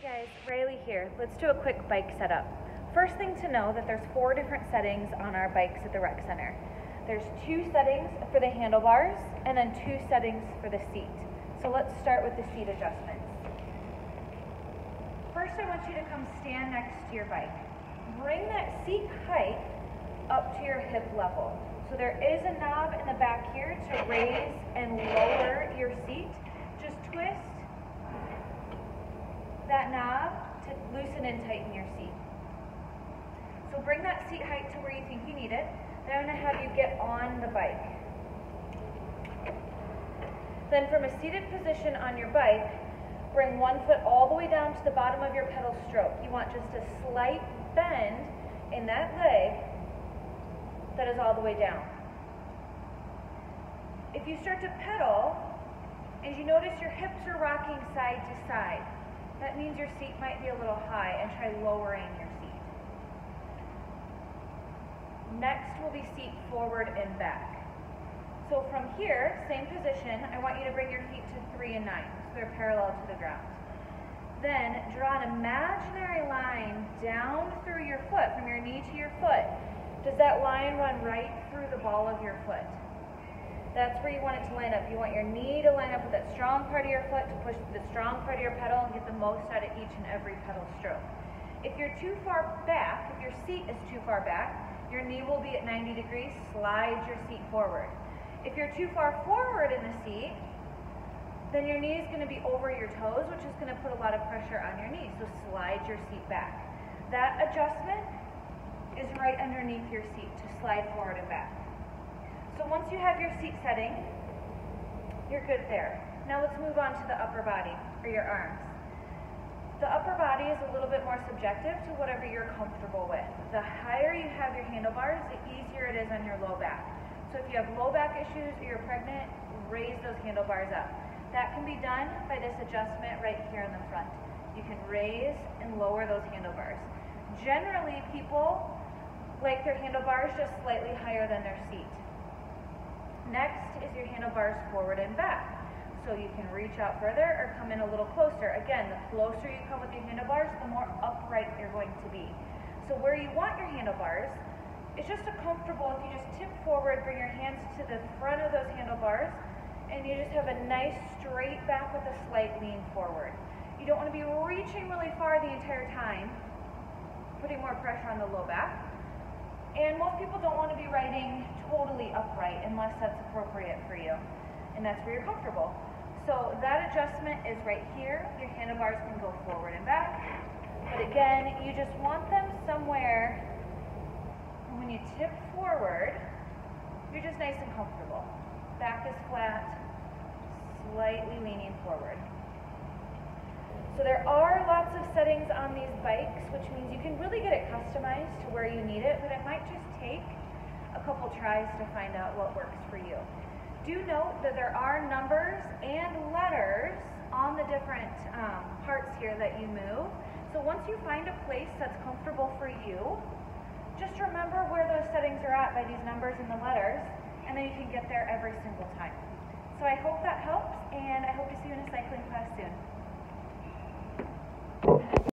Hey guys, Riley here. Let's do a quick bike setup. First thing to know that there's 4 different settings on our bikes at the rec center. There's 2 settings for the handlebars and then 2 settings for the seat. So let's start with the seat adjustments. First I want you to come stand next to your bike. Bring that seat height up to your hip level. So there is a knob in the back here to raise and lower your seat. Just twist that knob to loosen and tighten your seat. So bring that seat height to where you think you need it. Then I'm going to have you get on the bike. Then from a seated position on your bike, bring one foot all the way down to the bottom of your pedal stroke. You want just a slight bend in that leg that is all the way down. If you start to pedal, and you notice your hips are rocking side to side, that means your seat might be a little high, and try lowering your seat. Next will be seat forward and back. So from here, same position, I want you to bring your feet to 3 and 9, so they're parallel to the ground. Then draw an imaginary line down through your foot, from your knee to your foot. Does that line run right through the ball of your foot? That's where you want it to line up. You want your knee to line up with that strong part of your foot to push the strong part of your pedal and get the most out of each and every pedal stroke. If you're too far back, if your seat is too far back, your knee will be at 90 degrees, slide your seat forward. If you're too far forward in the seat, then your knee is going to be over your toes, which is going to put a lot of pressure on your knee, so slide your seat back. That adjustment is right underneath your seat to slide forward and back. So once you have your seat setting, you're good there. Now let's move on to the upper body, or your arms. The upper body is a little bit more subjective to whatever you're comfortable with. The higher you have your handlebars, the easier it is on your low back. So if you have low back issues or you're pregnant, raise those handlebars up. That can be done by this adjustment right here in the front. You can raise and lower those handlebars. Generally, people like their handlebars just slightly higher than their seat. Next is your handlebars forward and back. So you can reach out further or come in a little closer. Again, the closer you come with your handlebars, the more upright you're going to be. So where you want your handlebars, it's just comfortable if you just tip forward, bring your hands to the front of those handlebars, and you just have a nice straight back with a slight lean forward. You don't want to be reaching really far the entire time, putting more pressure on the low back. And most people don't want to be riding totally upright unless that's appropriate for you, and that's where you're comfortable. So that adjustment is right here. Your handlebars can go forward and back, but again, you just want them somewhere, and when you tip forward, you're just nice and comfortable. Back is flat, slightly leaning forward. So there are lots of settings on these bikes, which means you can really get it customized to where you need it, but it might just take a couple tries to find out what works for you. Do note that there are numbers and letters on the different parts here that you move. So once you find a place that's comfortable for you, just remember where those settings are at by these numbers and the letters, and then you can get there every single time. So I hope that helps, and I hope to see you in a cycling class soon.